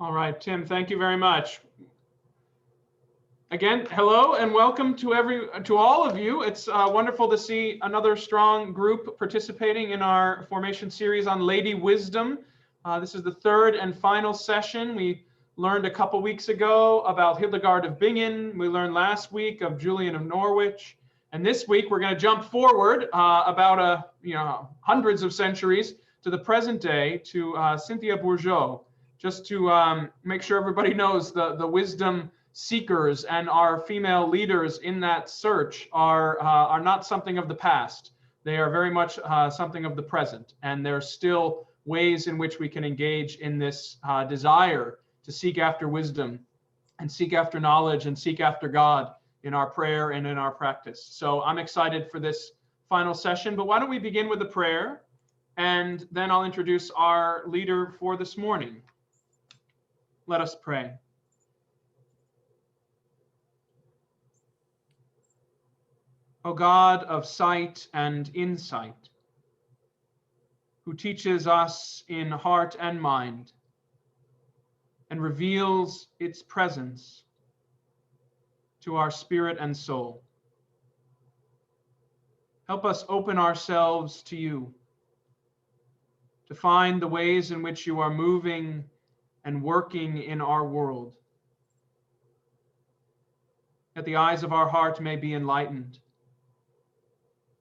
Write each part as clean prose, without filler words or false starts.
All right, Tim, thank you very much. Again, hello and welcome to all of you. It's wonderful to see another strong group participating in our formation series on Lady Wisdom. This is the third and final session. We learned a couple weeks ago about Hildegard of Bingen. We learned last week of Julian of Norwich. And this week we're going to jump forward about hundreds of centuries to the present day to Cynthia Bourgeault, just to make sure everybody knows the wisdom seekers and our female leaders in that search are not something of the past. They are very much something of the present, and there's still ways in which we can engage in this desire to seek after wisdom and seek after knowledge and seek after God in our prayer and in our practice. So I'm excited for this final session, but why don't we begin with a prayer, and then I'll introduce our leader for this morning. Let us pray. O God of sight and insight, who teaches us in heart and mind and reveals its presence to our spirit and soul, help us open ourselves to you, to find the ways in which you are moving and working in our world, that the eyes of our heart may be enlightened,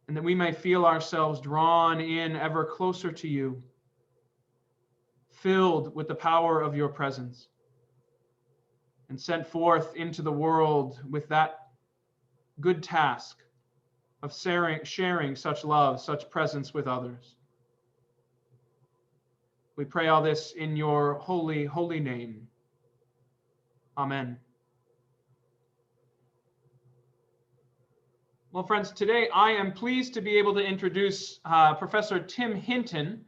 and that we may feel ourselves drawn in ever closer to you, filled with the power of your presence, and sent forth into the world with that good task of sharing such love, such presence with others. We pray all this in your holy, holy name. Amen. Well, friends, today I am pleased to be able to introduce Professor Tim Hinton.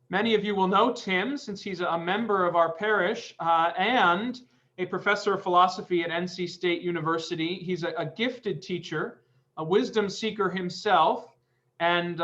Many of you will know Tim since he's a member of our parish and a professor of philosophy at NC State University. He's a gifted teacher, a wisdom seeker himself, and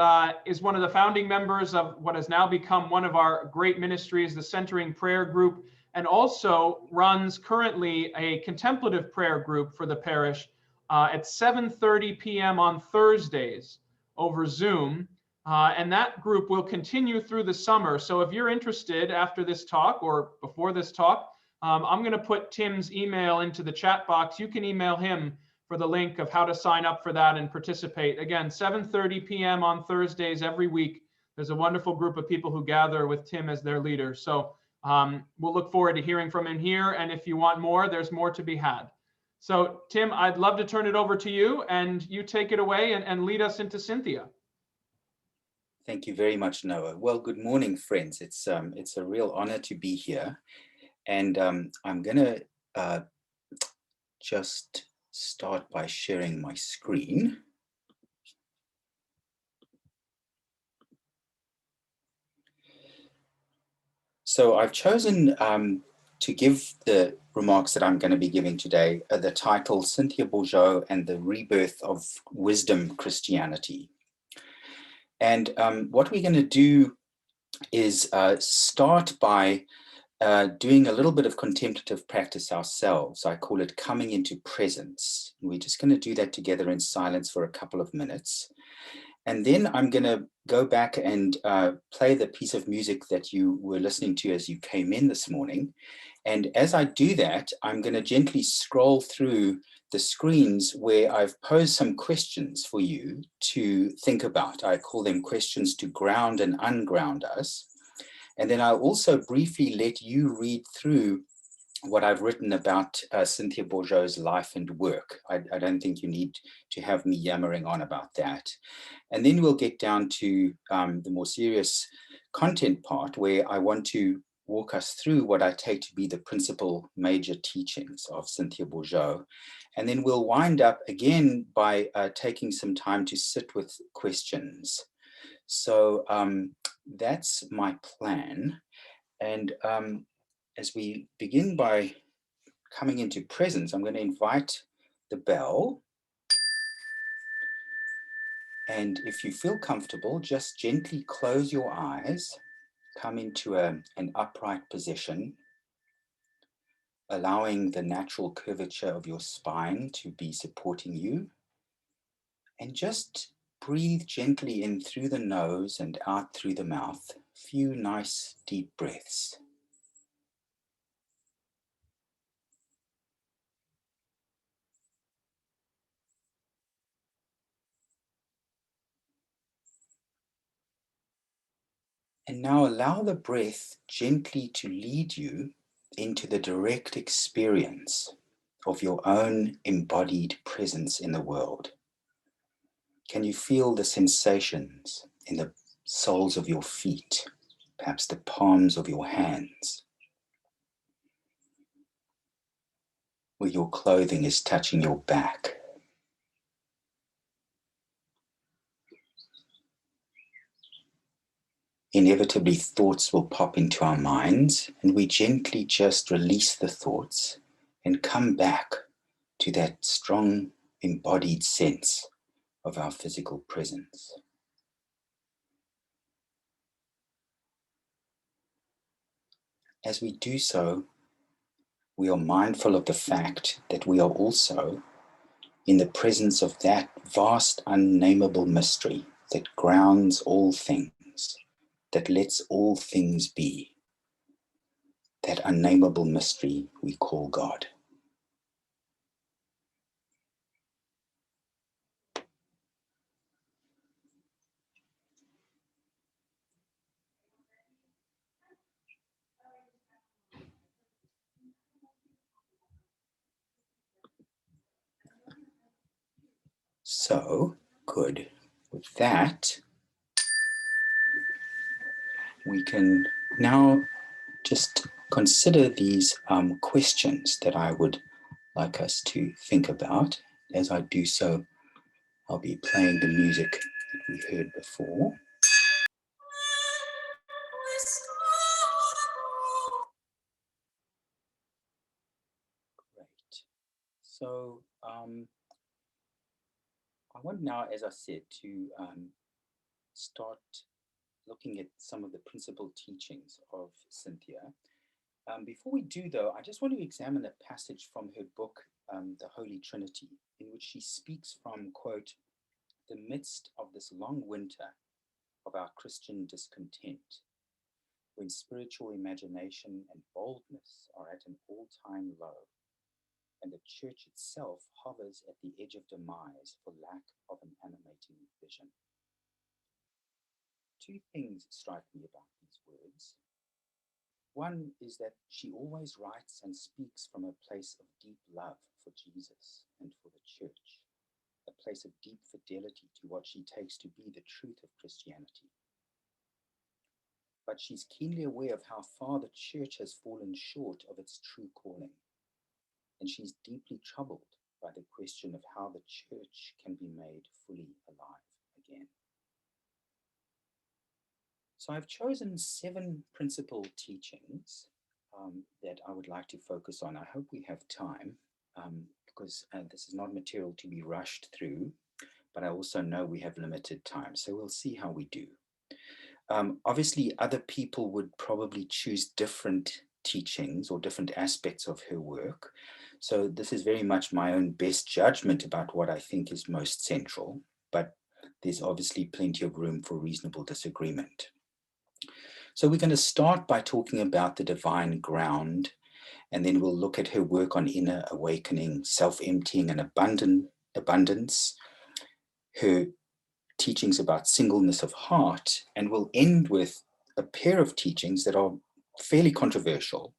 is one of the founding members of what has now become one of our great ministries, the Centering Prayer Group, and also runs currently a contemplative prayer group for the parish at 7:30 p.m. on Thursdays over Zoom. And that group will continue through the summer. So if you're interested after this talk or before this talk, I'm going to put Tim's email into the chat box. You can email him for the link of how to sign up for that and participate. Again, 7:30 p.m. on Thursdays every week. There's a wonderful group of people who gather with Tim as their leader. So we'll look forward to hearing from him here. And if you want more, there's more to be had. So, Tim, I'd love to turn it over to you, and you take it away and lead us into Cynthia. Thank you very much, Noah. Well, good morning, friends. It's a real honor to be here. And I'm going to just start by sharing my screen. So I've chosen to give the remarks that I'm going to be giving today the title Cynthia Bourgeault and the Rebirth of Wisdom Christianity. And what we're going to do is start by doing a little bit of contemplative practice ourselves. I call it coming into presence. We're just going to do that together in silence for a couple of minutes. And then I'm going to go back and play the piece of music that you were listening to as you came in this morning. And as I do that, I'm going to gently scroll through the screens where I've posed some questions for you to think about. I call them questions to ground and unground us. And then I'll also briefly let you read through what I've written about Cynthia Bourgeault's life and work. I don't think you need to have me yammering on about that. And then we'll get down to the more serious content part, where I want to walk us through what I take to be the principal major teachings of Cynthia Bourgeault. And then we'll wind up again by taking some time to sit with questions. So that's my plan. And as we begin by coming into presence, I'm going to invite the bell. And if you feel comfortable, just gently close your eyes, come into an upright position, allowing the natural curvature of your spine to be supporting you. And just breathe gently in through the nose and out through the mouth. A few nice deep breaths. And now allow the breath gently to lead you into the direct experience of your own embodied presence in the world. Can you feel the sensations in the soles of your feet, perhaps the palms of your hands, where your clothing is touching your back? Inevitably, thoughts will pop into our minds, and we gently just release the thoughts and come back to that strong embodied sense of our physical presence. As we do so, we are mindful of the fact that we are also in the presence of that vast, unnameable mystery that grounds all things, that lets all things be, that unnameable mystery we call God. So, good. With that, we can now just consider these questions that I would like us to think about. As I do so, I'll be playing the music that we heard before. Great. So I want now, as I said, to start looking at some of the principal teachings of Cynthia. Before we do, though, I just want to examine a passage from her book, The Holy Trinity, in which she speaks from, quote, the midst of this long winter of our Christian discontent, when spiritual imagination and boldness are at an all-time low, and the church itself hovers at the edge of demise for lack of an animating vision. Two things strike me about these words. One is that she always writes and speaks from a place of deep love for Jesus and for the church, a place of deep fidelity to what she takes to be the truth of Christianity. But she's keenly aware of how far the church has fallen short of its true calling. And she's deeply troubled by the question of how the church can be made fully alive again. So I've chosen 7 principal teachings that I would like to focus on. I hope we have time because this is not material to be rushed through, but I also know we have limited time, so we'll see how we do. Obviously, other people would probably choose different teachings or different aspects of her work. So this is very much my own best judgment about what I think is most central, but there's obviously plenty of room for reasonable disagreement. So we're going to start by talking about the divine ground, and then we'll look at her work on inner awakening, self-emptying, and abundance, her teachings about singleness of heart, and we'll end with a pair of teachings that are fairly controversial,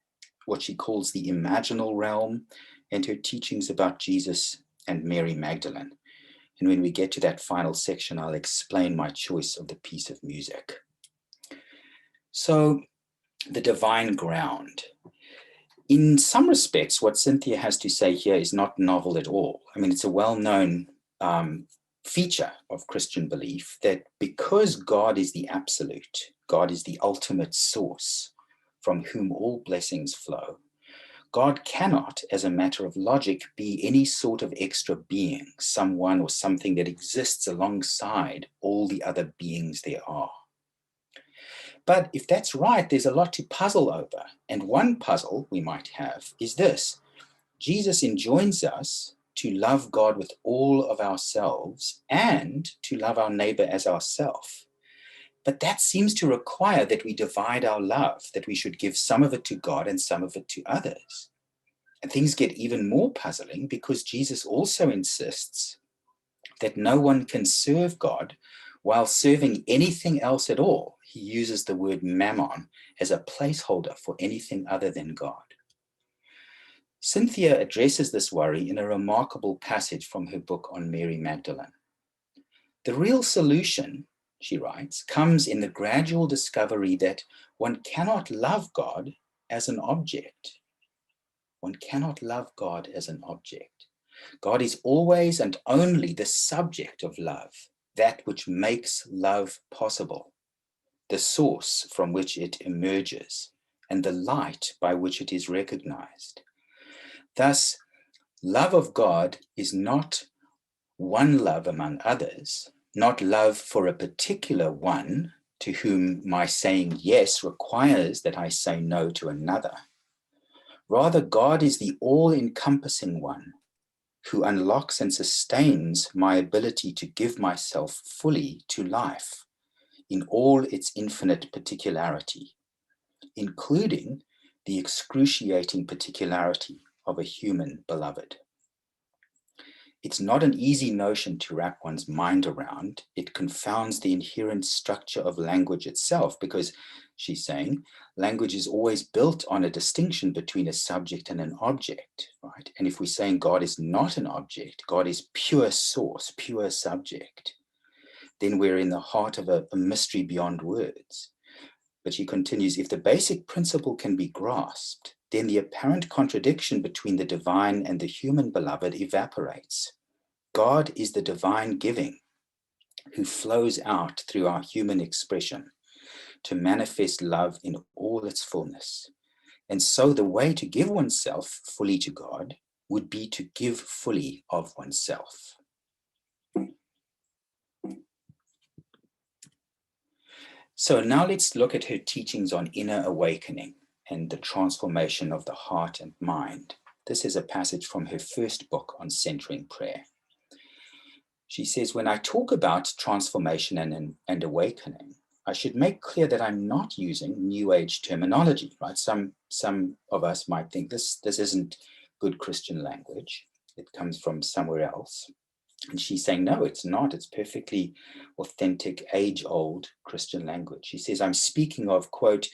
what she calls the imaginal realm, and her teachings about Jesus and Mary Magdalene. And when we get to that final section, I'll explain my choice of the piece of music. So, the divine ground. In some respects, what Cynthia has to say here is not novel at all. I mean, it's a well-known feature of Christian belief that because God is the absolute, God is the ultimate source from whom all blessings flow, God cannot, as a matter of logic, be any sort of extra being, someone or something that exists alongside all the other beings there are. But if that's right, there's a lot to puzzle over. And one puzzle we might have is this. Jesus enjoins us to love God with all of ourselves and to love our neighbor as ourselves. But that seems to require that we divide our love, that we should give some of it to God and some of it to others. And things get even more puzzling because Jesus also insists that no one can serve God while serving anything else at all. He uses the word mammon as a placeholder for anything other than God. Cynthia addresses this worry in a remarkable passage from her book on Mary Magdalene. The real solution, she writes, comes in the gradual discovery that one cannot love God as an object. One cannot love God as an object. God is always and only the subject of love, that which makes love possible, the source from which it emerges, and the light by which it is recognized. Thus, love of God is not one love among others, not love for a particular one to whom my saying yes requires that I say no to another. Rather, God is the all-encompassing one who unlocks and sustains my ability to give myself fully to life in all its infinite particularity, including the excruciating particularity of a human beloved. It's not an easy notion to wrap one's mind around. It confounds the inherent structure of language itself because, she's saying, language is always built on a distinction between a subject and an object, right? And if we're saying God is not an object, God is pure source, pure subject, then we're in the heart of a mystery beyond words. But she continues, if the basic principle can be grasped, then the apparent contradiction between the divine and the human beloved evaporates. God is the divine giving who flows out through our human expression to manifest love in all its fullness. And so the way to give oneself fully to God would be to give fully of oneself. So now let's look at her teachings on inner awakening and the transformation of the heart and mind. This is a passage from her first book on centering prayer. She says, when I talk about transformation and awakening, I should make clear that I'm not using New Age terminology, right? Some of us might think this isn't good Christian language. It comes from somewhere else. And she's saying, no, it's not. It's perfectly authentic, age-old Christian language. She says, I'm speaking of, quote,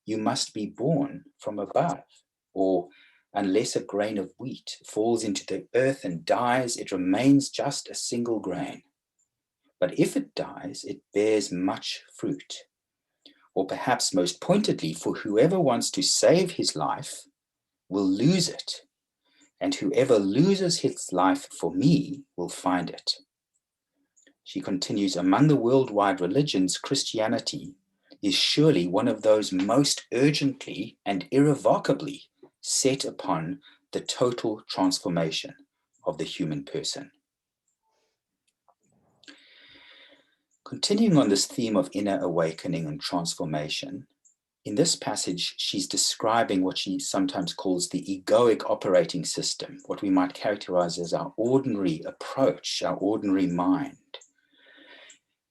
you must be born from above, or unless a grain of wheat falls into the earth and dies, it remains just a single grain. But if it dies, it bears much fruit. Or perhaps most pointedly, for whoever wants to save his life will lose it. And whoever loses his life for me will find it. She continues, among the worldwide religions, Christianity is surely one of those most urgently and irrevocably set upon the total transformation of the human person. Continuing on this theme of inner awakening and transformation, in this passage, she's describing what she sometimes calls the egoic operating system, what we might characterize as our ordinary approach, our ordinary mind.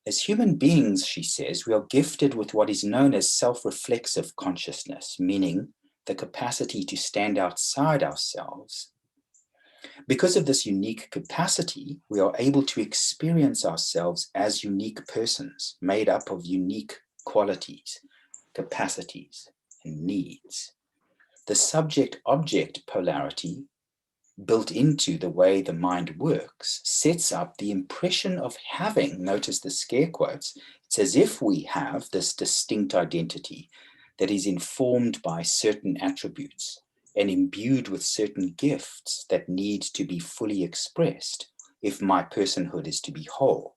As human beings, she says, we are gifted with what is known as self-reflexive consciousness, meaning the capacity to stand outside ourselves. Because of this unique capacity, we are able to experience ourselves as unique persons made up of unique qualities, capacities, and needs. The subject-object polarity built into the way the mind works sets up the impression of having, notice the scare quotes, it's as if we have this distinct identity that is informed by certain attributes and imbued with certain gifts that need to be fully expressed if my personhood is to be whole.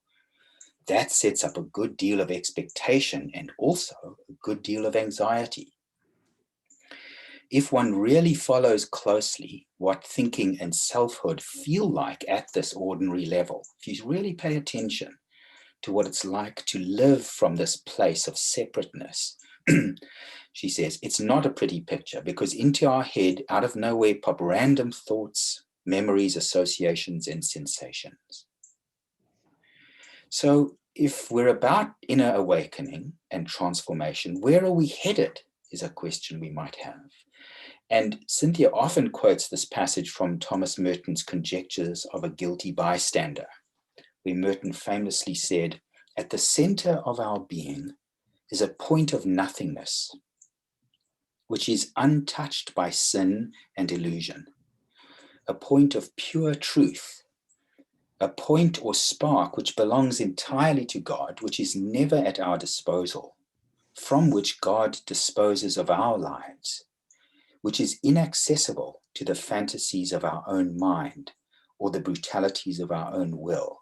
That sets up a good deal of expectation and also a good deal of anxiety. If one really follows closely what thinking and selfhood feel like at this ordinary level, if you really pay attention to what it's like to live from this place of separateness, She says, it's not a pretty picture because into our head, out of nowhere, pop random thoughts, memories, associations, and sensations. So if we're about inner awakening and transformation, where are we headed is a question we might have. And Cynthia often quotes this passage from Thomas Merton's Conjectures of a Guilty Bystander, where Merton famously said, at the center of our being is a point of nothingness, which is untouched by sin and illusion, a point of pure truth, a point or spark which belongs entirely to God, which is never at our disposal, from which God disposes of our lives, which is inaccessible to the fantasies of our own mind or the brutalities of our own will.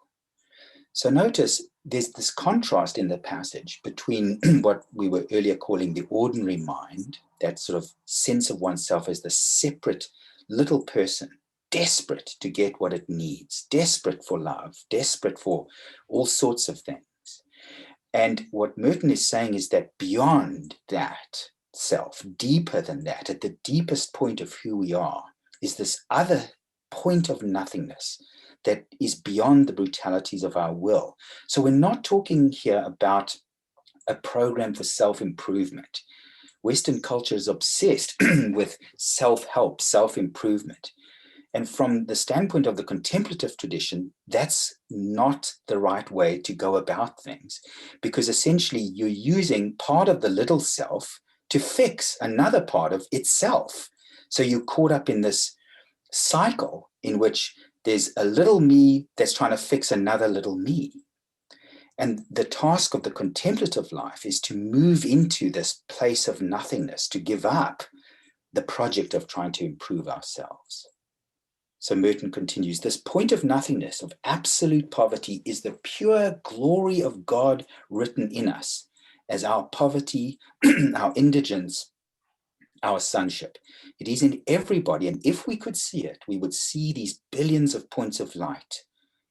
So notice there's this contrast in the passage between what we were earlier calling the ordinary mind, that sort of sense of oneself as the separate little person, desperate to get what it needs, desperate for love, desperate for all sorts of things. And what Merton is saying is that beyond that self, deeper than that, at the deepest point of who we are, is this other point of nothingness that is beyond the brutalities of our will. So we're not talking here about a program for self-improvement. Western culture is obsessed with self-help, self-improvement. And from the standpoint of the contemplative tradition, that's not the right way to go about things, because essentially you're using part of the little self to fix another part of itself. So you're caught up in this cycle in which there's a little me that's trying to fix another little me. And the task of the contemplative life is to move into this place of nothingness, to give up the project of trying to improve ourselves. So Merton continues, this point of nothingness, of absolute poverty, is the pure glory of God written in us as our poverty, our indigence, our sonship. It is in everybody, and if we could see it, we would see these billions of points of light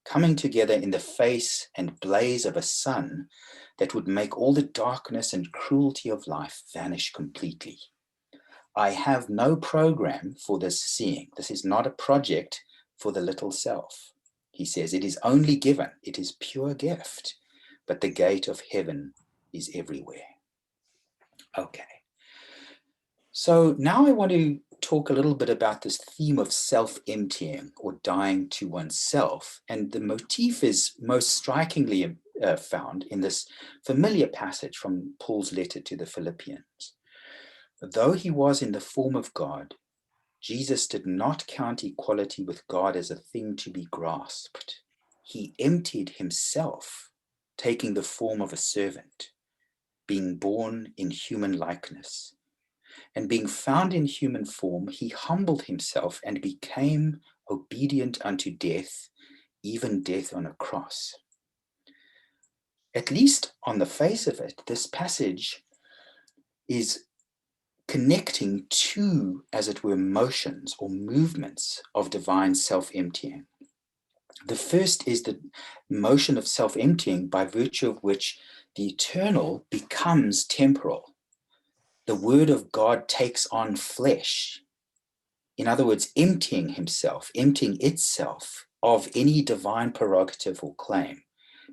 coming together in the face and blaze of a sun that would make all the darkness and cruelty of life vanish completely. I have no program for this seeing. This is not a project for the little self. He says, it is only given. It is pure gift, but the gate of heaven is everywhere. Okay. So now I want to talk a little bit about this theme of self-emptying or dying to oneself. And the motif is most strikingly found in this familiar passage from Paul's letter to the Philippians. Though he was in the form of God, Jesus did not count equality with God as a thing to be grasped. He emptied himself, taking the form of a servant, being born in human likeness. And being found in human form, he humbled himself and became obedient unto death, even death on a cross. At least on the face of it, this passage is connecting two, as it were, motions or movements of divine self-emptying. The first is the motion of self-emptying by virtue of which the eternal becomes temporal. The word of God takes on flesh. In other words, emptying himself, emptying itself of any divine prerogative or claim,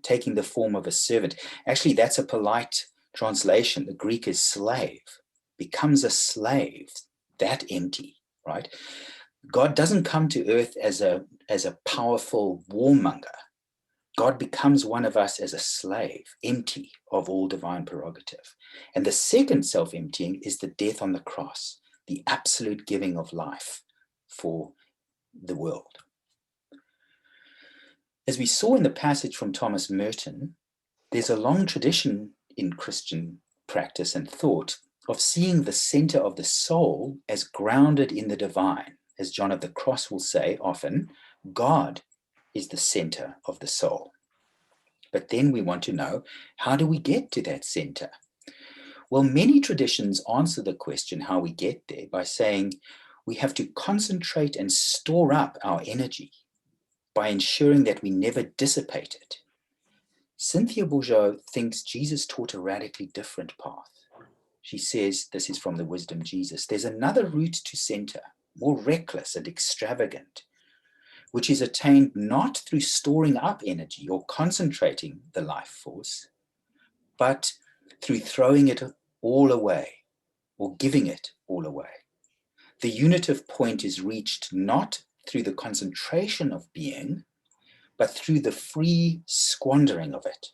taking the form of a servant. Actually, that's a polite translation. The Greek is slave, becomes a slave, that empty, right? God doesn't come to earth as a powerful warmonger. God becomes one of us as a slave, empty of all divine prerogative. And the second self-emptying is the death on the cross, the absolute giving of life for the world. As we saw in the passage from Thomas Merton, there's a long tradition in Christian practice and thought of seeing the center of the soul as grounded in the divine. As John of the Cross will say often, God is the center of the soul. But then we want to know, how do we get to that center? Well, many traditions answer the question how we get there by saying we have to concentrate and store up our energy by ensuring that we never dissipate it. Cynthia Bourgeault thinks Jesus taught a radically different path. She says, this is from the Wisdom Jesus, there's another route to center, more reckless and extravagant, which is attained not through storing up energy or concentrating the life force, but through throwing it all away or giving it all away. The unitive point is reached not through the concentration of being, but through the free squandering of it,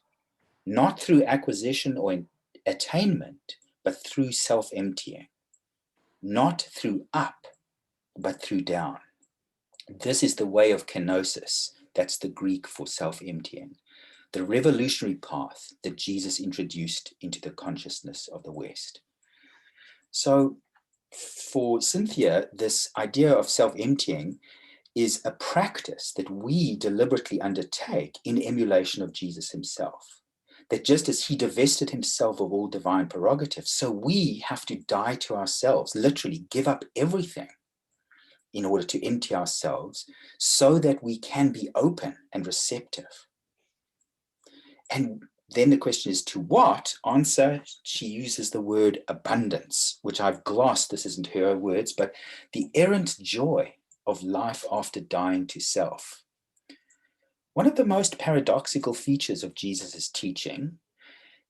not through acquisition or attainment, but through self-emptying, not through up, but through down. This is the way of kenosis. That's the Greek for self-emptying, the revolutionary path that Jesus introduced into the consciousness of the West. So for Cynthia, this idea of self-emptying is a practice that we deliberately undertake in emulation of Jesus himself. That just as he divested himself of all divine prerogatives, so we have to die to ourselves, literally give up everything in order to empty ourselves so that we can be open and receptive. And then the question is, to what? Answer, she uses the word abundance, which I've glossed. This isn't her words, but the errant joy of life after dying to self. One of the most paradoxical features of Jesus's teaching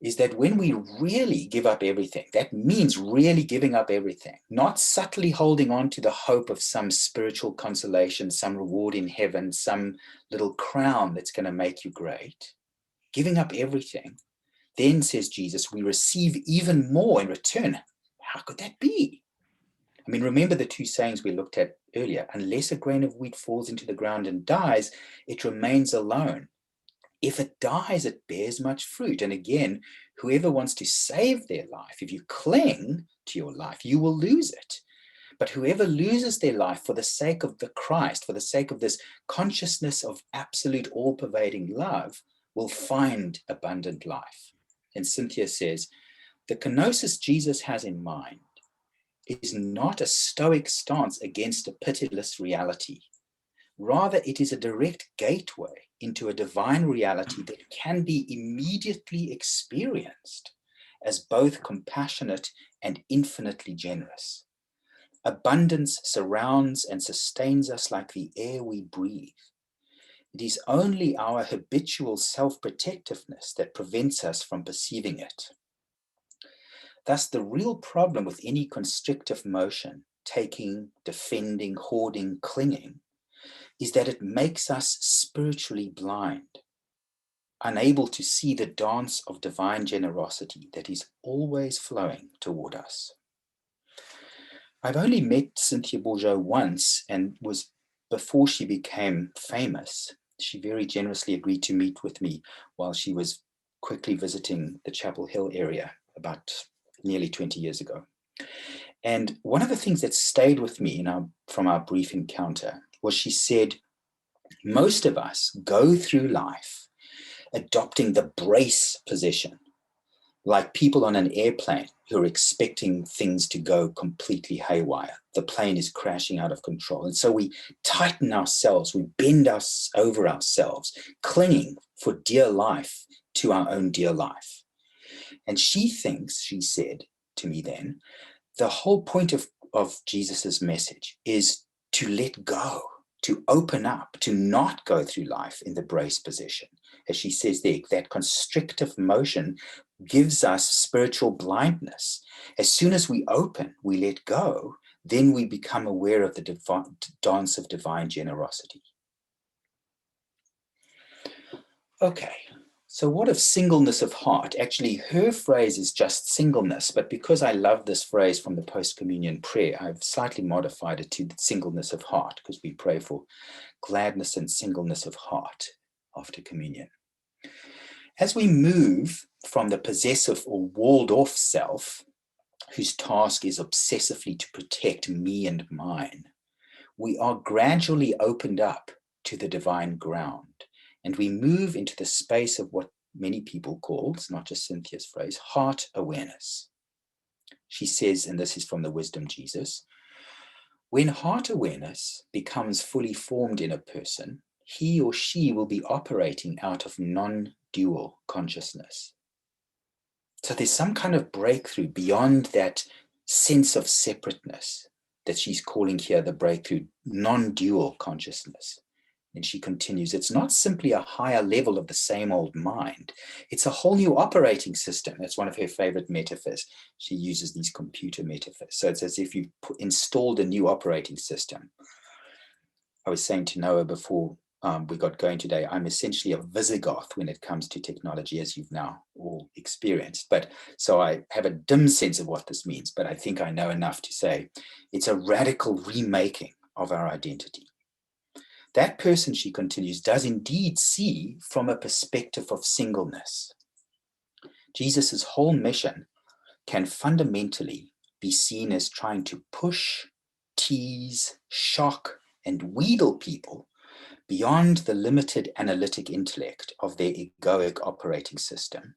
is that when we really give up everything, that means really giving up everything, not subtly holding on to the hope of some spiritual consolation, some reward in heaven, some little crown that's going to make you great. Giving up everything, then, says Jesus, we receive even more in return. How could that be? I mean, remember the two sayings we looked at earlier. Unless a grain of wheat falls into the ground and dies, it remains alone. If it dies, it bears much fruit. And again, whoever wants to save their life, if you cling to your life, you will lose it. But whoever loses their life for the sake of the Christ, for the sake of this consciousness of absolute all-pervading love, will find abundant life. And Cynthia says, the kenosis Jesus has in mind is not a stoic stance against a pitiless reality. Rather, it is a direct gateway into a divine reality that can be immediately experienced as both compassionate and infinitely generous. Abundance surrounds and sustains us like the air we breathe. It is only our habitual self-protectiveness that prevents us from perceiving it. Thus, the real problem with any constrictive motion, taking, defending, hoarding, clinging, is that it makes us spiritually blind, unable to see the dance of divine generosity that is always flowing toward us. I've only met Cynthia Bourgeault once, and was before she became famous. She very generously agreed to meet with me while she was quickly visiting the Chapel Hill area about nearly 20 years ago. And one of the things that stayed with me from our brief encounter was she said, most of us go through life adopting the brace position, like people on an airplane who are expecting things to go completely haywire. The plane is crashing out of control. And so we tighten ourselves, we bend us over ourselves, clinging for dear life to our own dear life. And she thinks, she said to me then, the whole point of Jesus's message is to let go, to open up, to not go through life in the brace position. As she says there, that constrictive motion gives us spiritual blindness. As soon as we open, we let go, then we become aware of the dance of divine generosity. Okay, so what of singleness of heart? Actually, her phrase is just singleness, but because I love this phrase from the post-communion prayer, I've slightly modified it to singleness of heart, because we pray for gladness and singleness of heart after communion. As we move from the possessive or walled off self, whose task is obsessively to protect me and mine, we are gradually opened up to the divine ground, and we move into the space of what many people call, it's not just Cynthia's phrase, heart awareness. She says, and this is from the Wisdom Jesus, when heart awareness becomes fully formed in a person, he or she will be operating out of non-dual consciousness. So there's some kind of breakthrough beyond that sense of separateness that she's calling here the breakthrough, non-dual consciousness. And she continues, it's not simply a higher level of the same old mind. It's a whole new operating system. That's one of her favorite metaphors. She uses these computer metaphors. So it's as if you've installed a new operating system. I was saying to Noah before we got going today, I'm essentially a Visigoth when it comes to technology, as you've now all experienced. But so I have a dim sense of what this means, but I think I know enough to say it's a radical remaking of our identity. That person, she continues, does indeed see from a perspective of singleness. Jesus's whole mission can fundamentally be seen as trying to push, tease, shock, and wheedle people beyond the limited analytic intellect of their egoic operating system,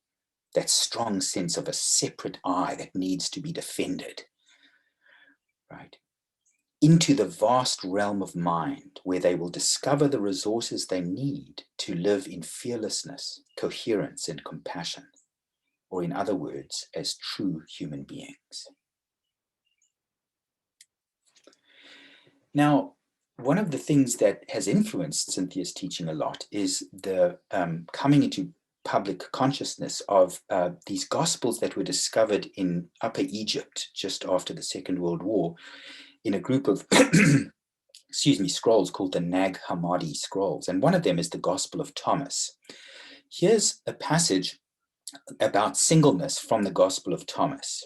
that strong sense of a separate I that needs to be defended, right? Into the vast realm of mind where they will discover the resources they need to live in fearlessness, coherence, and compassion, or in other words, as true human beings. Now, one of the things that has influenced Cynthia's teaching a lot is the coming into public consciousness of these gospels that were discovered in Upper Egypt just after the Second World War in a group of scrolls called the Nag Hammadi scrolls. And one of them is the Gospel of Thomas. Here's a passage about singleness from the Gospel of Thomas.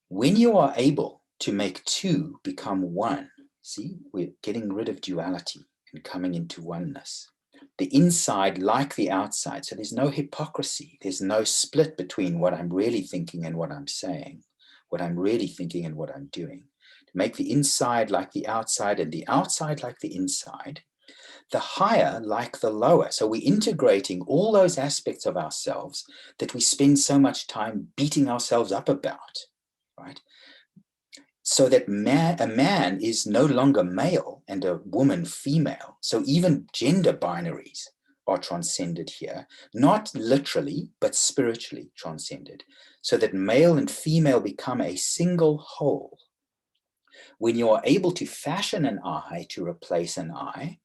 When you are able to make two become one, see, we're getting rid of duality and coming into oneness. The inside like the outside. So there's no hypocrisy. There's no split between what I'm really thinking and what I'm saying, what I'm really thinking and what I'm doing. To make the inside like the outside and the outside like the inside, the higher like the lower. So we're integrating all those aspects of ourselves that we spend so much time beating ourselves up about, right? So that a man is no longer male and a woman female. So even gender binaries are transcended here, not literally, but spiritually transcended, so that male and female become a single whole. When you are able to fashion an eye to replace an eye,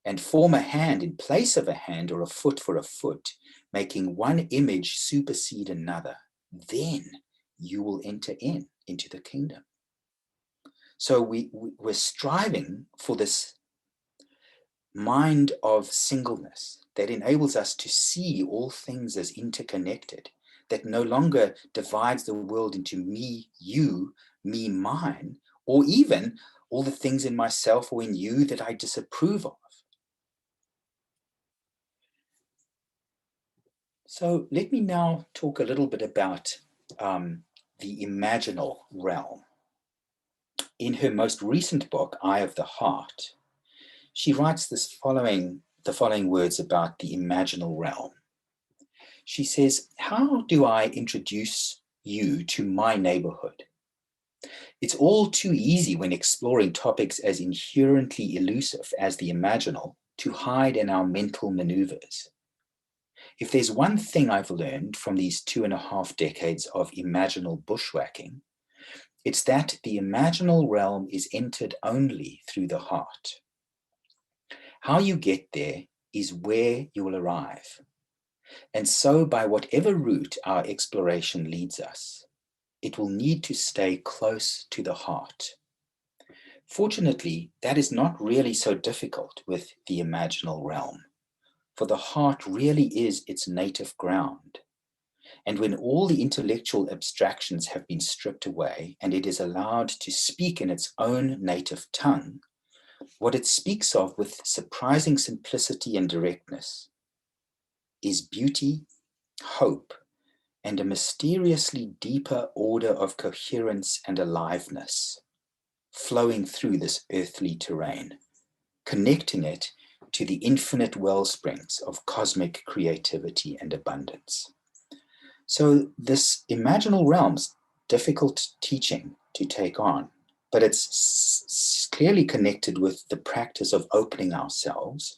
and form a hand in place of a hand or a foot for a foot, making one image supersede another, then you will enter into the kingdom. So we're striving for this mind of singleness that enables us to see all things as interconnected, that no longer divides the world into me, you, me, mine, or even all the things in myself or in you that I disapprove of. So let me now talk a little bit about the imaginal realm. In her most recent book, Eye of the Heart, she writes the following words about the imaginal realm. She says, how do I introduce you to my neighborhood? It's all too easy when exploring topics as inherently elusive as the imaginal to hide in our mental maneuvers. If there's one thing I've learned from these 2.5 decades of imaginal bushwhacking, it's that the imaginal realm is entered only through the heart. How you get there is where you will arrive. And so by whatever route our exploration leads us, it will need to stay close to the heart. Fortunately, that is not really so difficult with the imaginal realm, for the heart really is its native ground. And when all the intellectual abstractions have been stripped away and it is allowed to speak in its own native tongue, what it speaks of with surprising simplicity and directness is beauty, hope, and a mysteriously deeper order of coherence and aliveness flowing through this earthly terrain, connecting it to the infinite wellsprings of cosmic creativity and abundance. So this imaginal realm's difficult teaching to take on, but it's clearly connected with the practice of opening ourselves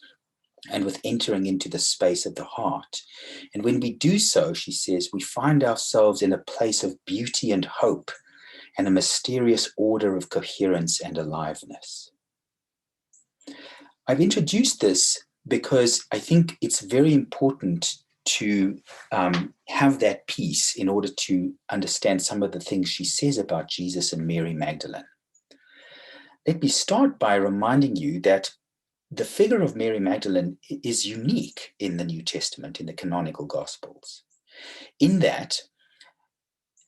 and with entering into the space of the heart. And when we do so, she says, we find ourselves in a place of beauty and hope and a mysterious order of coherence and aliveness. I've introduced this because I think it's very important to have that piece in order to understand some of the things she says about Jesus and Mary Magdalene. Let me start by reminding you that the figure of Mary Magdalene is unique in the New Testament, in the canonical Gospels, in that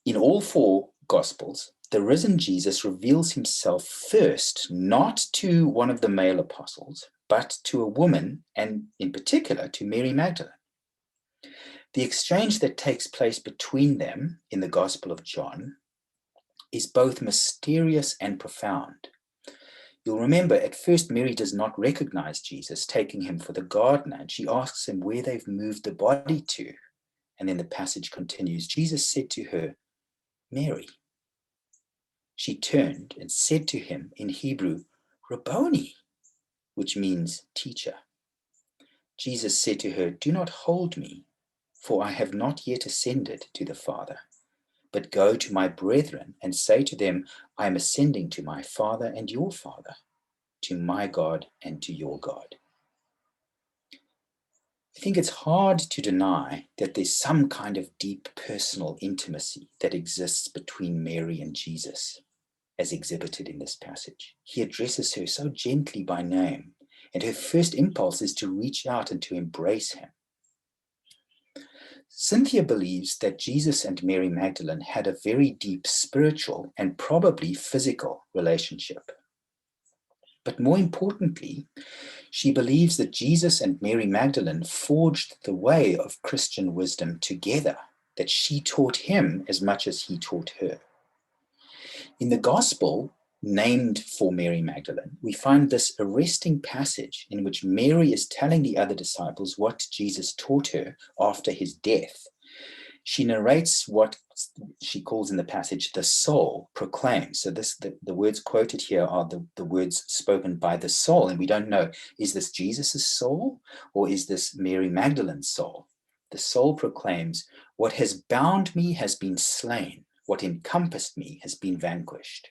in all four Gospels, the risen Jesus reveals himself first, not to one of the male apostles, but to a woman, and in particular to Mary Magdalene. The exchange that takes place between them in the Gospel of John is both mysterious and profound. You'll remember at first Mary does not recognize Jesus, taking him for the gardener, and she asks him where they've moved the body to. And then the passage continues. Jesus said to her, Mary. She turned and said to him in Hebrew, Rabboni, which means teacher. Jesus said to her, do not hold me, for I have not yet ascended to the Father, but go to my brethren and say to them, I am ascending to my Father and your Father, to my God and to your God. I think it's hard to deny that there's some kind of deep personal intimacy that exists between Mary and Jesus, as exhibited in this passage. He addresses her so gently by name, and her first impulse is to reach out and to embrace him. Cynthia believes that Jesus and Mary Magdalene had a very deep spiritual and probably physical relationship. But more importantly, she believes that Jesus and Mary Magdalene forged the way of Christian wisdom together, that she taught him as much as he taught her. In the gospel named for Mary Magdalene, we find this arresting passage in which Mary is telling the other disciples what Jesus taught her after his death. She narrates what she calls in the passage the soul proclaims. So the words quoted here are the words spoken by the soul, and we don't know, is this Jesus' soul or is this Mary Magdalene's soul? The soul proclaims, what has bound me has been slain. What encompassed me has been vanquished.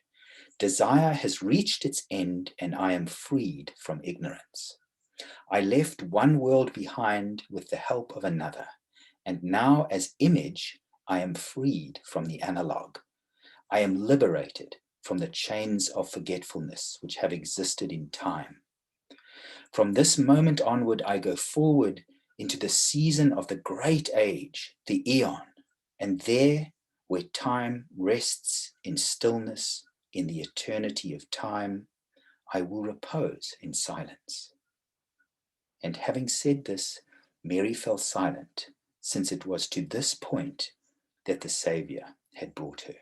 Desire has reached its end, and I am freed from ignorance. I left one world behind with the help of another, and now as image, I am freed from the analog. I am liberated from the chains of forgetfulness which have existed in time. From this moment onward, I go forward into the season of the great age, the eon, and there, where time rests in stillness, in the eternity of time, I will repose in silence. And having said this, Mary fell silent, since it was to this point that the Saviour had brought her.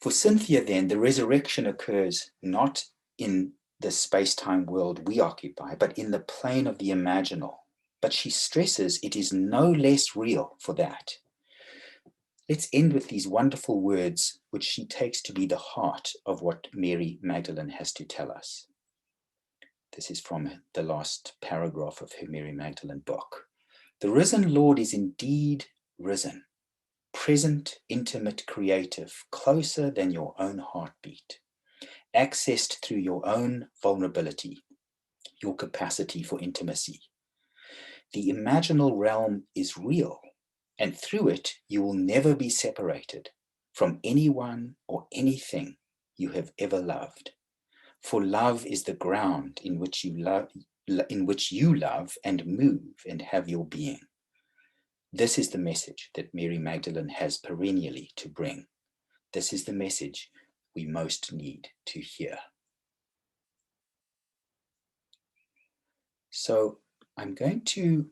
For Cynthia, then, the resurrection occurs not in the space-time world we occupy, but in the plane of the imaginal. But she stresses it is no less real for that. Let's end with these wonderful words, which she takes to be the heart of what Mary Magdalene has to tell us. This is from the last paragraph of her Mary Magdalene book. The risen Lord is indeed risen, present, intimate, creative, closer than your own heartbeat, accessed through your own vulnerability, your capacity for intimacy. The imaginal realm is real, and through it you will never be separated from anyone or anything you have ever loved. For love is the ground in which you love and move and have your being. This is the message that Mary Magdalene has perennially to bring. This is the message we most need to hear. So I'm going to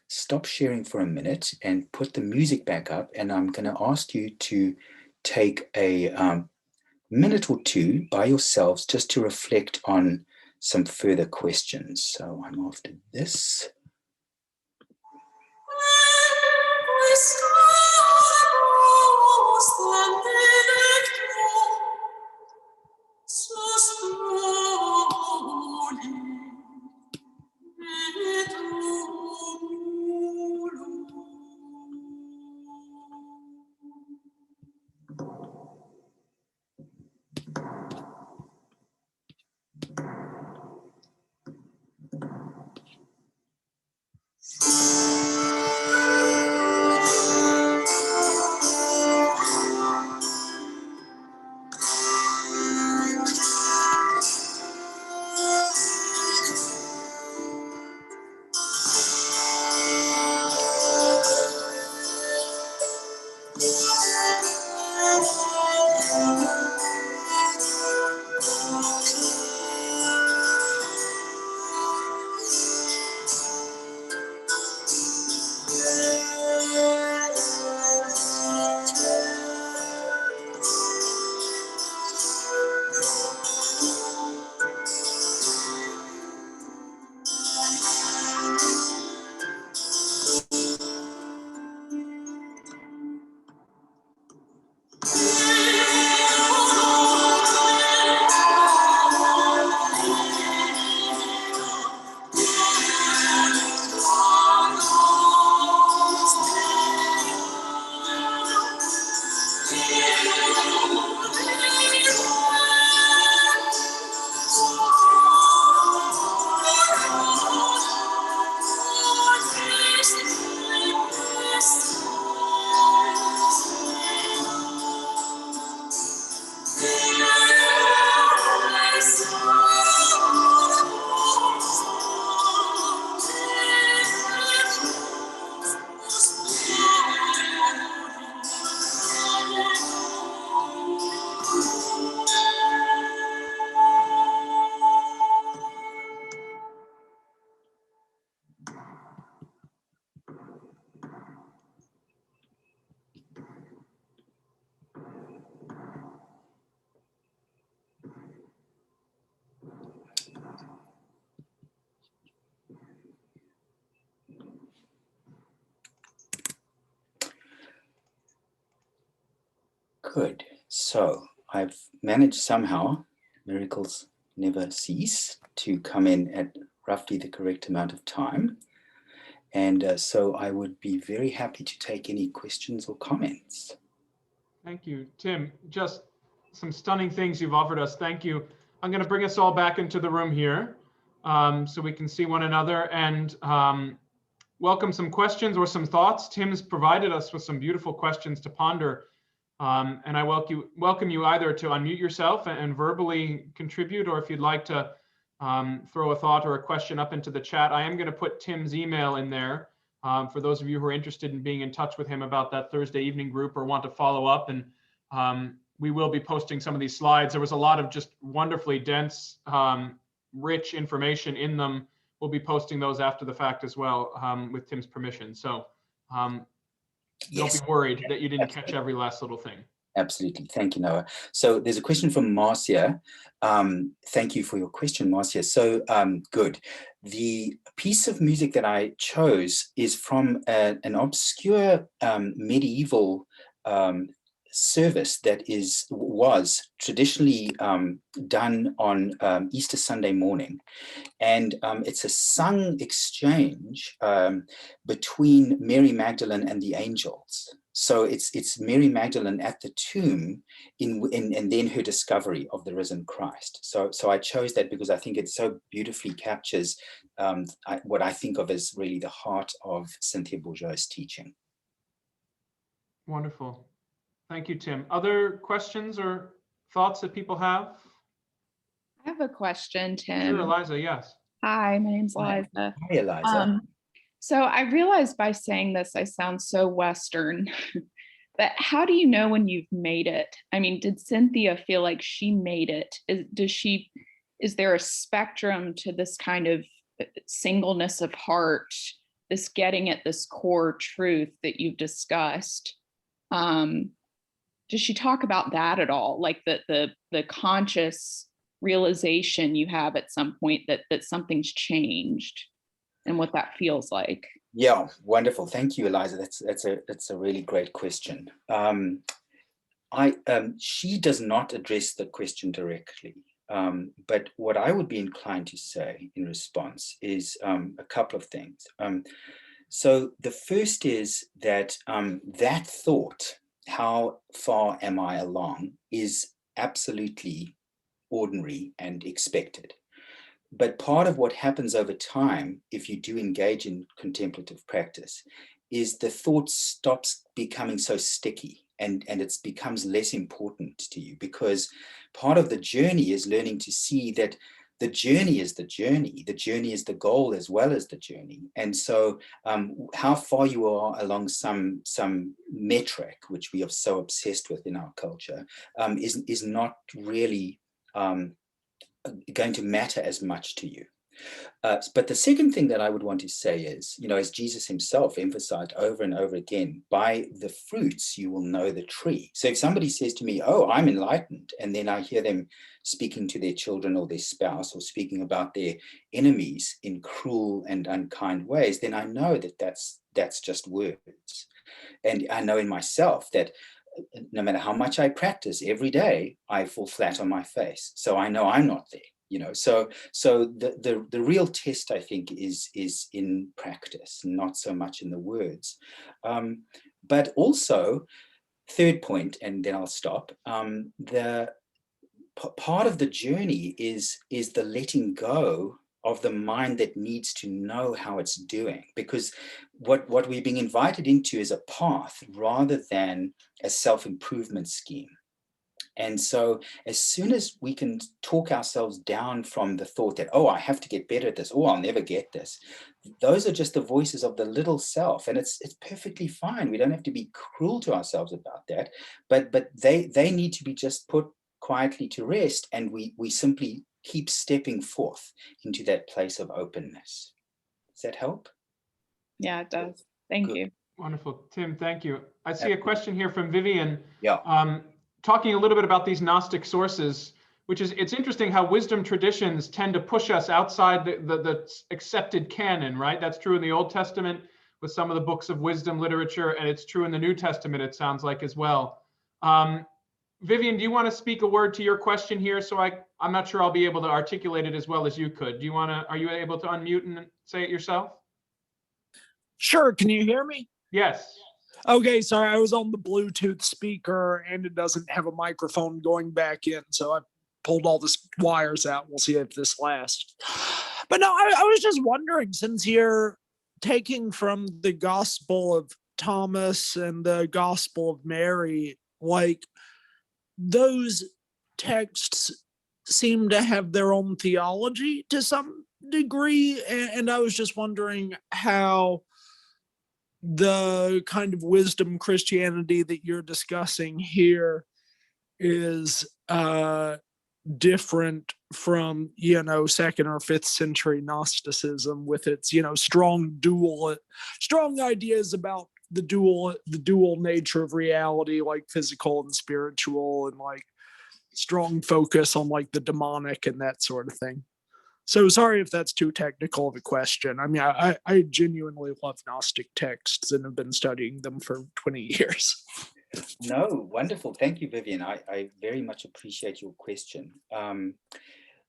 stop sharing for a minute and put the music back up, and I'm going to ask you to take a minute or two by yourselves just to reflect on some further questions. So I'm after this. Good. So I've managed somehow, miracles never cease, to come in at roughly the correct amount of time. And so I would be very happy to take any questions or comments. Thank you, Tim. Just some stunning things you've offered us. Thank you. I'm going to bring us all back into the room here so we can see one another and welcome some questions or some thoughts. Tim's provided us with some beautiful questions to ponder. And I welcome you either to unmute yourself and verbally contribute, or if you'd like to throw a thought or a question up into the chat. I am going to put Tim's email in there for those of you who are interested in being in touch with him about that Thursday evening group or want to follow up. And we will be posting some of these slides. There was a lot of just wonderfully dense, rich information in them. We'll be posting those after the fact as well with Tim's permission. So Yes. don't be worried that you didn't catch every last little thing. Absolutely. Thank you, Noah. So there's a question from Marcia. Thank you for your question, Marcia. So good. The piece of music that I chose is from an obscure medieval service that was traditionally done on Easter Sunday morning. And it's a sung exchange between Mary Magdalene and the angels. So it's Mary Magdalene at the tomb and then her discovery of the risen Christ. So I chose that because I think it so beautifully captures what I think of as really the heart of Cynthia Bourgeault's teaching. Wonderful. Thank you, Tim. Other questions or thoughts that people have? I have a question, Tim. Sure, Eliza, yes. Hi, my name's Eliza. Hi, Eliza. So I realized by saying this, I sound so Western, but how do you know when you've made it? I mean, did Cynthia feel like she made it? Is there a spectrum to this kind of singleness of heart, this getting at this core truth that you've discussed? Does she talk about that at all? Like the conscious realization you have at some point that something's changed and what that feels like? Yeah, wonderful. Thank you, Eliza. That's a really great question. She does not address the question directly, but what I would be inclined to say in response is a couple of things. So the first is that that thought, how far am I along, is absolutely ordinary and expected. But part of what happens over time, if you do engage in contemplative practice, is the thought stops becoming so sticky and it becomes less important to you, because part of the journey is learning to see that the journey is the journey is the goal as well as the journey. And so how far you are along some metric, which we are so obsessed with in our culture, is not really going to matter as much to you. But the second thing that I would want to say is, as Jesus himself emphasized over and over again, by the fruits you will know the tree. So if somebody says to me, oh, I'm enlightened, and then I hear them speaking to their children or their spouse or speaking about their enemies in cruel and unkind ways, then I know that that's just words. And I know in myself that no matter how much I practice every day, I fall flat on my face. So I know I'm not there. So the real test, I think, is in practice, not so much in the words. But also, third point, and then I'll stop. The part of the journey is the letting go of the mind that needs to know how it's doing, because what we're being invited into is a path rather than a self-improvement scheme. And so as soon as we can talk ourselves down from the thought that, oh, I have to get better at this, oh, I'll never get this, those are just the voices of the little self. And it's perfectly fine. We don't have to be cruel to ourselves about that, but they need to be just put quietly to rest, and we simply keep stepping forth into that place of openness. Does that help? Yeah, it does. Thank Good. you. Wonderful, Tim, thank you. I see a question here from Vivian. Yeah. Talking a little bit about these Gnostic sources, which is, it's interesting how wisdom traditions tend to push us outside the accepted canon, right? That's true in the Old Testament with some of the books of wisdom literature, and it's true in the New Testament, it sounds like, as well. Vivian, do you want to speak a word to your question here? So I'm not sure I'll be able to articulate it as well as you could. Are you able to unmute and say it yourself? Sure. Can you hear me? Yes. Okay, sorry, I was on the Bluetooth speaker and it doesn't have a microphone going back in, so I pulled all the wires out. We'll see if this lasts. But no, I was just wondering, since you're taking from the Gospel of Thomas and the Gospel of Mary, like those texts seem to have their own theology to some degree, and I was just wondering how the kind of wisdom Christianity that you're discussing here is different from, second or fifth century Gnosticism with its, strong ideas about the dual nature of reality, like physical and spiritual, and like strong focus on like the demonic and that sort of thing. So sorry if that's too technical of a question. I mean, I genuinely love Gnostic texts and have been studying them for 20 years. No, wonderful. Thank you, Vivian. I very much appreciate your question.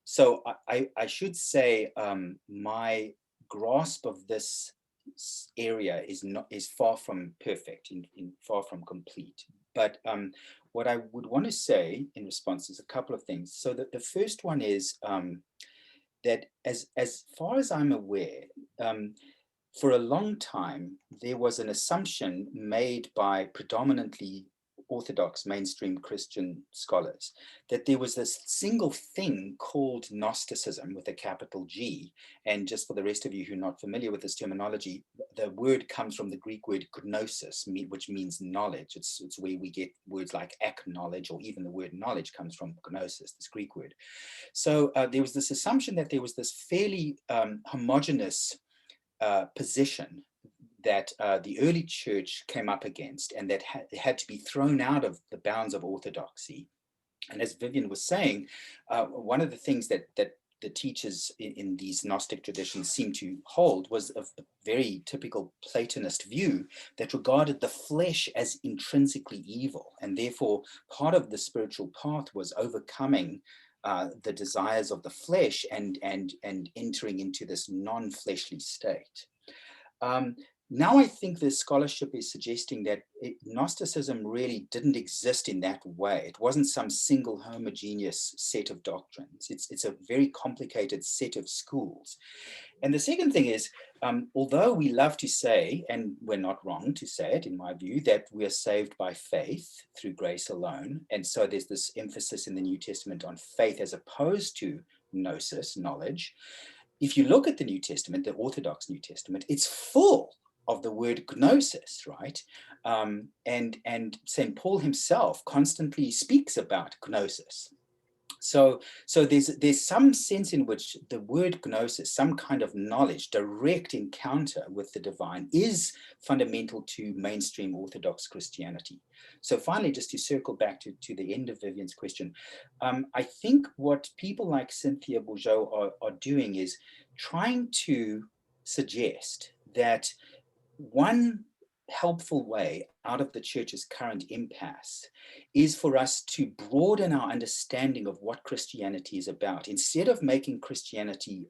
So I should say my grasp of this area is far from perfect, far from complete. But what I would want to say in response is a couple of things. So the first one is that as far as I'm aware, for a long time, there was an assumption made by predominantly Orthodox mainstream Christian scholars that there was this single thing called Gnosticism with a capital G. And just for the rest of you who are not familiar with this terminology, the word comes from the Greek word gnosis, which means knowledge. It's where we get words like acknowledge, or even the word knowledge comes from gnosis, this Greek word. So there was this assumption that there was this fairly homogeneous position that the early church came up against, and that had to be thrown out of the bounds of orthodoxy. And as Vivian was saying, one of the things that the teachers in these Gnostic traditions seem to hold was a very typical Platonist view that regarded the flesh as intrinsically evil, and therefore part of the spiritual path was overcoming the desires of the flesh and entering into this non-fleshly state. Now I think the scholarship is suggesting that Gnosticism really didn't exist in that way. It wasn't some single homogeneous set of doctrines. It's a very complicated set of schools. And the second thing is, although we love to say, and we're not wrong to say it in my view, that we are saved by faith through grace alone. And so there's this emphasis in the New Testament on faith as opposed to gnosis, knowledge. If you look at the New Testament, the Orthodox New Testament, it's full of the word gnosis, right? And St. Paul himself constantly speaks about gnosis. So there's some sense in which the word gnosis, some kind of knowledge, direct encounter with the divine, is fundamental to mainstream Orthodox Christianity. So finally, just to circle back to the end of Vivian's question, I think what people like Cynthia Bourgeault are doing is trying to suggest that one helpful way out of the church's current impasse is for us to broaden our understanding of what Christianity is about. Instead of making Christianity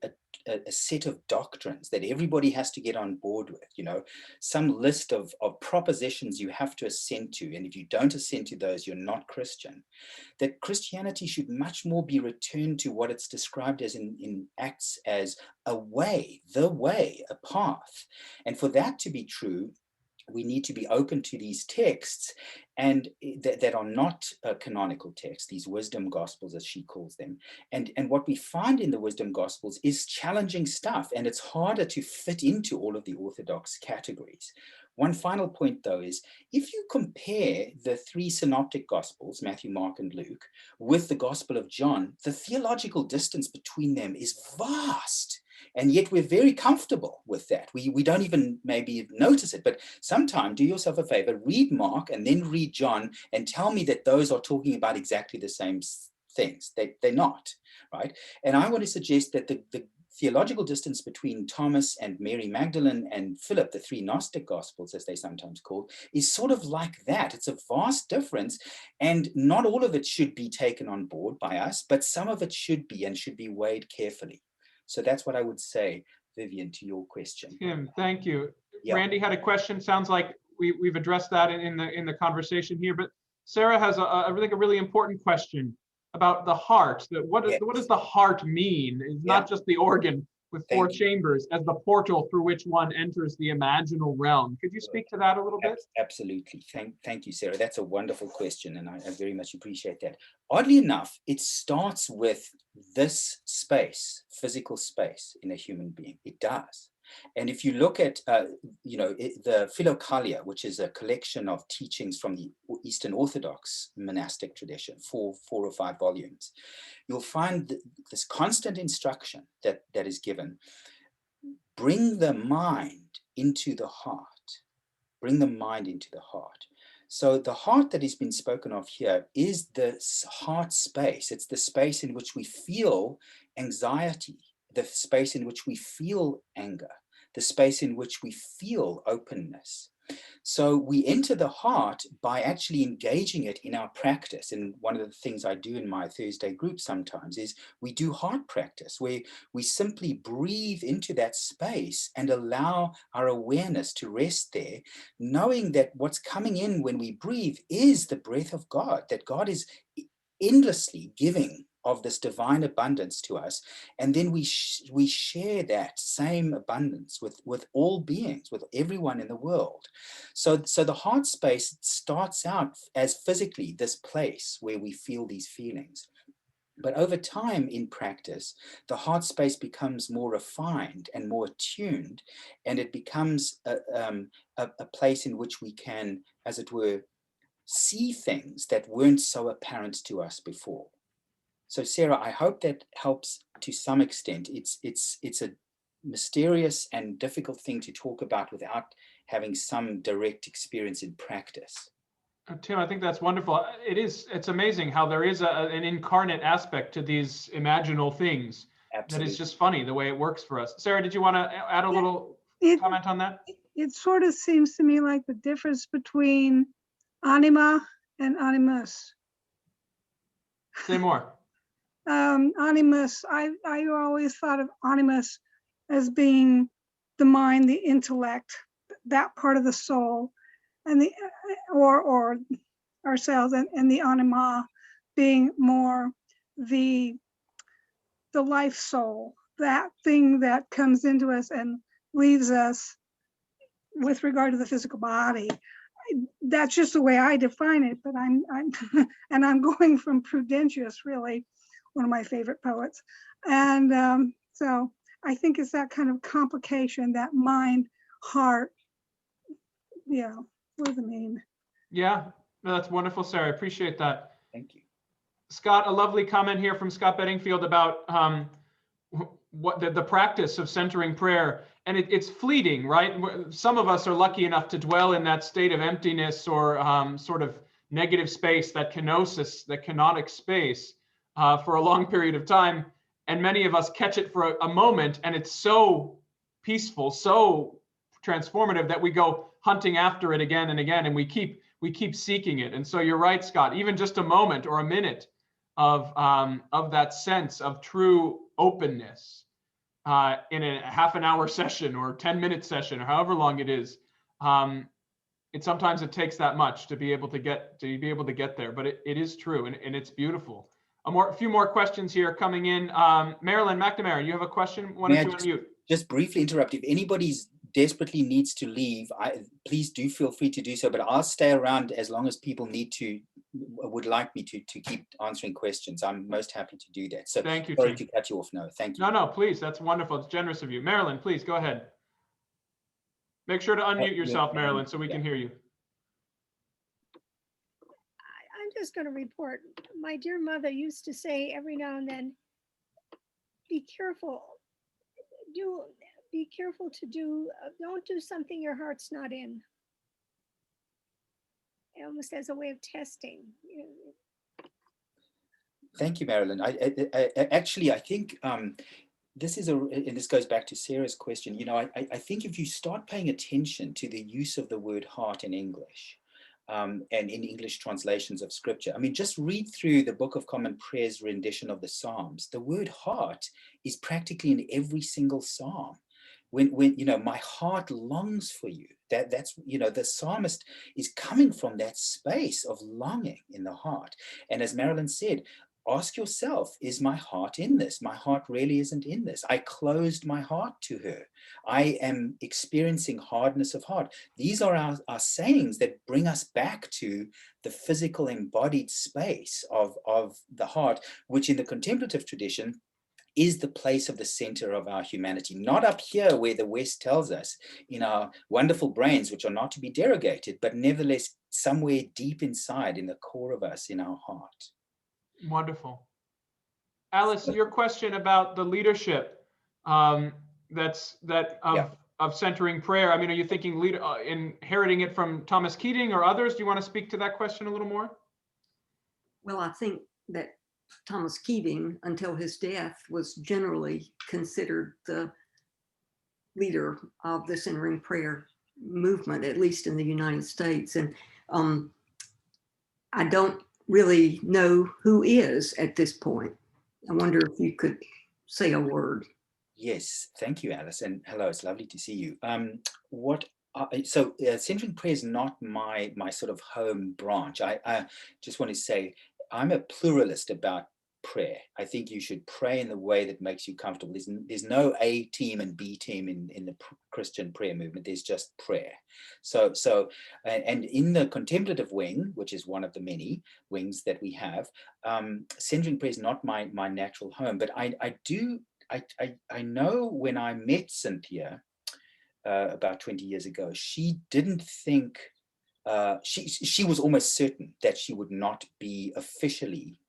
a set of doctrines that everybody has to get on board with, some list of propositions you have to assent to, and if you don't assent to those, you're not Christian, that Christianity should much more be returned to what it's described as in Acts as a way, the way, a path. And for that to be true, we need to be open to these texts and that are not canonical texts, these wisdom gospels, as she calls them. And what we find in the wisdom gospels is challenging stuff, and it's harder to fit into all of the orthodox categories. One final point, though, is if you compare the three synoptic gospels, Matthew, Mark, and Luke, with the Gospel of John, the theological distance between them is vast. And yet we're very comfortable with that. We don't even maybe notice it, but sometime do yourself a favor, read Mark and then read John and tell me that those are talking about exactly the same things. They're not, right? And I want to suggest that the theological distance between Thomas and Mary Magdalene and Philip, the three Gnostic Gospels, as they sometimes call, is sort of like that. It's a vast difference, and not all of it should be taken on board by us, but some of it should be, and should be weighed carefully. So that's what I would say, Vivian, to your question. Tim, thank you. Yeah. Randy had a question. Sounds like we've addressed that in the conversation here, but Sarah has I think a really important question about the heart. What does the heart mean? It's not just the organ with four chambers as the portal through which one enters the imaginal realm. Could you speak to that a little bit? Absolutely. Thank you, Sarah. That's a wonderful question, and I very much appreciate that. Oddly enough, it starts with this space, physical space in a human being. It does. And if you look at, the Philokalia, which is a collection of teachings from the Eastern Orthodox monastic tradition, four or five volumes, you'll find this constant instruction that is given. Bring the mind into the heart. Bring the mind into the heart. So the heart that has been spoken of here is the heart space. It's the space in which we feel anxiety, the space in which we feel anger, the space in which we feel openness. So we enter the heart by actually engaging it in our practice. And one of the things I do in my Thursday group sometimes is we do heart practice, where we simply breathe into that space and allow our awareness to rest there, knowing that what's coming in when we breathe is the breath of God, that God is endlessly giving of this divine abundance to us, and then we share that same abundance with all beings, with everyone in the world. So the heart space starts out as physically this place where we feel these feelings. But over time in practice, the heart space becomes more refined and more attuned, and it becomes a place in which we can, as it were, see things that weren't so apparent to us before. So Sarah, I hope that helps to some extent. It's a mysterious and difficult thing to talk about without having some direct experience in practice. Tim, I think that's wonderful. It's amazing how there is an incarnate aspect to these imaginal things. Absolutely. That is just funny the way it works for us. Sarah, did you want to add a little comment on that? It sort of seems to me like the difference between anima and animus. Say more. Animus, I always thought of animus as being the mind, the intellect, that part of the soul, and the or ourselves, and the anima being more the life soul, that thing that comes into us and leaves us with regard to the physical body. That's just the way I define it, but I'm going from Prudentius, really, one of my favorite poets. And so I think it's that kind of complication, that mind, heart, what does it mean? Yeah, that's wonderful, Sarah. I appreciate that. Thank you. Scott, a lovely comment here from Scott Bedingfield about what the practice of centering prayer. And it's fleeting, right? Some of us are lucky enough to dwell in that state of emptiness or sort of negative space, that kenosis, that kenotic space for a long period of time. And many of us catch it for a moment, and it's so peaceful, so transformative that we go hunting after it again and again, and we keep seeking it. And so you're right, Scott, even just a moment or a minute of that sense of true openness in a half an hour session or 10-minute session or however long it is, sometimes it takes that much to be able to get there, but it is true, and it's beautiful. A few more questions here coming in. Marilyn McNamara, you have a question? Why don't you unmute? Just briefly interrupt. If anybody's desperately needs to leave, please do feel free to do so, but I'll stay around as long as people would like me to keep answering questions. I'm most happy to do that. So thank you. Sorry to cut you off. No, thank you. No, please. That's wonderful. It's generous of you. Marilyn, please go ahead. Make sure to unmute yourself, Marilyn, so we can hear you. I'm just going to report. My dear mother used to say every now and then, be careful. Be careful to don't do something your heart's not in. Almost as a way of testing. Thank you, Marilyn. I think this is and this goes back to Sarah's question. I think if you start paying attention to the use of the word heart in English, and in English translations of scripture, I mean, just read through the Book of Common Prayer's rendition of the Psalms. The word heart is practically in every single psalm. When my heart longs for you, that's the psalmist is coming from that space of longing in the heart. And as Marilyn said, ask yourself, is my heart in this? My heart really isn't in this. I closed my heart to her. I am experiencing hardness of heart. These are our sayings that bring us back to the physical embodied space of the heart, which in the contemplative tradition is the place of the center of our humanity, not up here where the West tells us in our wonderful brains, which are not to be derogated, but nevertheless somewhere deep inside in the core of us, in our heart. Wonderful. Alice, your question about the leadership of centering prayer. I mean, are you thinking inheriting it from Thomas Keating or others? Do you want to speak to that question a little more? Well, I think that Thomas Keating, until his death, was generally considered the leader of the centering prayer movement, at least in the United States. And I don't really know who is at this point. I wonder if you could say a word. Yes, thank you, Alice, and hello, it's lovely to see you. Centering prayer is not my sort of home branch. I just want to say I'm a pluralist about prayer. I think you should pray in the way that makes you comfortable. There's no A team and B team in the Christian prayer movement. There's just prayer. And in the contemplative wing, which is one of the many wings that we have, centering prayer is not my natural home. But I know when I met Cynthia about 20 years ago, she didn't think, she was almost certain that she would not be officially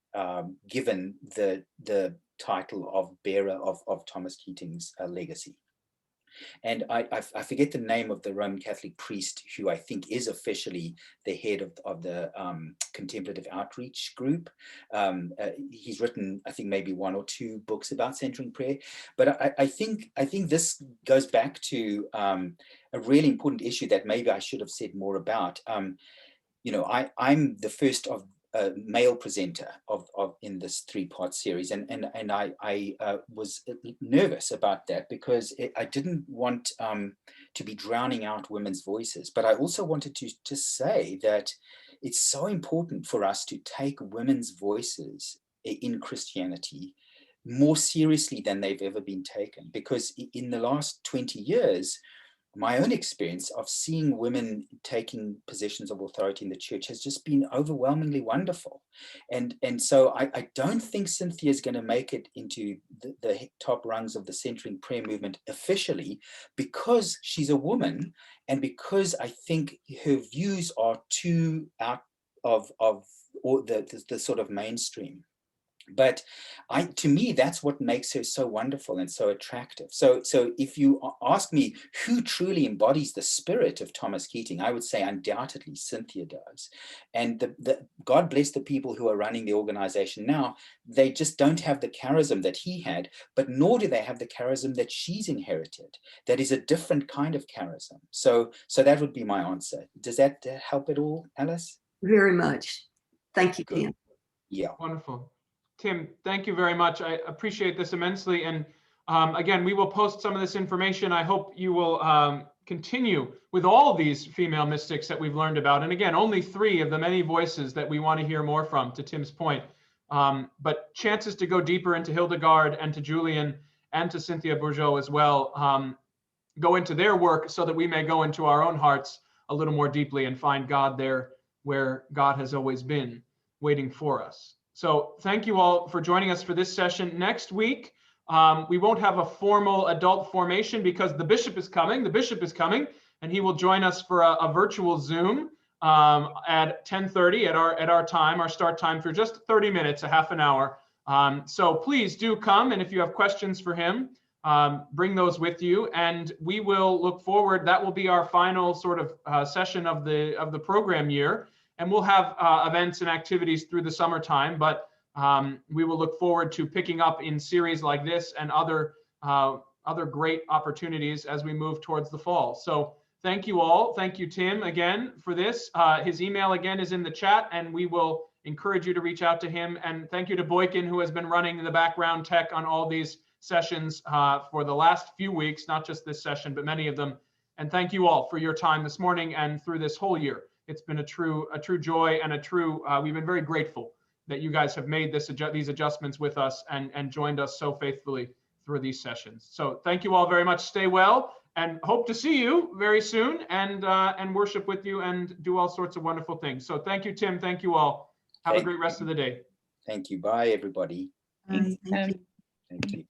given the title of bearer of Thomas Keating's legacy. And I forget the name of the Roman Catholic priest who I think is officially the head of the contemplative outreach group. He's written, I think, maybe 1 or 2 books about centering prayer. But I think this goes back to a really important issue that maybe I should have said more about. I'm the first of male presenter in this 3-part series, and I was nervous about that because I didn't want to be drowning out women's voices, but I also wanted to say that it's so important for us to take women's voices in Christianity more seriously than they've ever been taken, because in the last 20 years, my own experience of seeing women taking positions of authority in the church has just been overwhelmingly wonderful. And so I don't think Cynthia is going to make it into the top rungs of the centering prayer movement officially, because she's a woman and because I think her views are too out of the sort of mainstream. But to me, that's what makes her so wonderful and so attractive. So if you ask me who truly embodies the spirit of Thomas Keating, I would say undoubtedly Cynthia does. And God bless the people who are running the organization now. They just don't have the charism that he had, but nor do they have the charism that she's inherited. That is a different kind of charism. So that would be my answer. Does that help at all, Alice? Very much. Thank you, Tim. Yeah. Wonderful. Tim, thank you very much. I appreciate this immensely. And again, we will post some of this information. I hope you will continue with all these female mystics that we've learned about. And again, only 3 of the many voices that we want to hear more from, to Tim's point. But chances to go deeper into Hildegard and to Julian and to Cynthia Bourgeault as well, go into their work so that we may go into our own hearts a little more deeply and find God there where God has always been, waiting for us. So thank you all for joining us for this session. Next week, we won't have a formal adult formation because the bishop is coming. The bishop is coming, and he will join us for a virtual Zoom at 10:30 at our time, our start time, for just 30 minutes, a half an hour. So please do come, and if you have questions for him, bring those with you, and we will look forward. That will be our final sort of session of the program year. And we'll have events and activities through the summertime, but we will look forward to picking up in series like this and other other great opportunities as we move towards the fall. So thank you all. Thank you, Tim, again for this. His email again is in the chat, and we will encourage you to reach out to him. And thank you to Boykin, who has been running the background tech on all these sessions for the last few weeks, not just this session, but many of them. And thank you all for your time this morning and through this whole year. It's been a true joy and we've been very grateful that you guys have made these adjustments with us and joined us so faithfully through these sessions. So thank you all very much. Stay well, and hope to see you very soon and worship with you and do all sorts of wonderful things. So thank you, Tim. Thank you all. Have a great rest of the day. Thank you. Bye, everybody. Thanks, Tim. Thank you.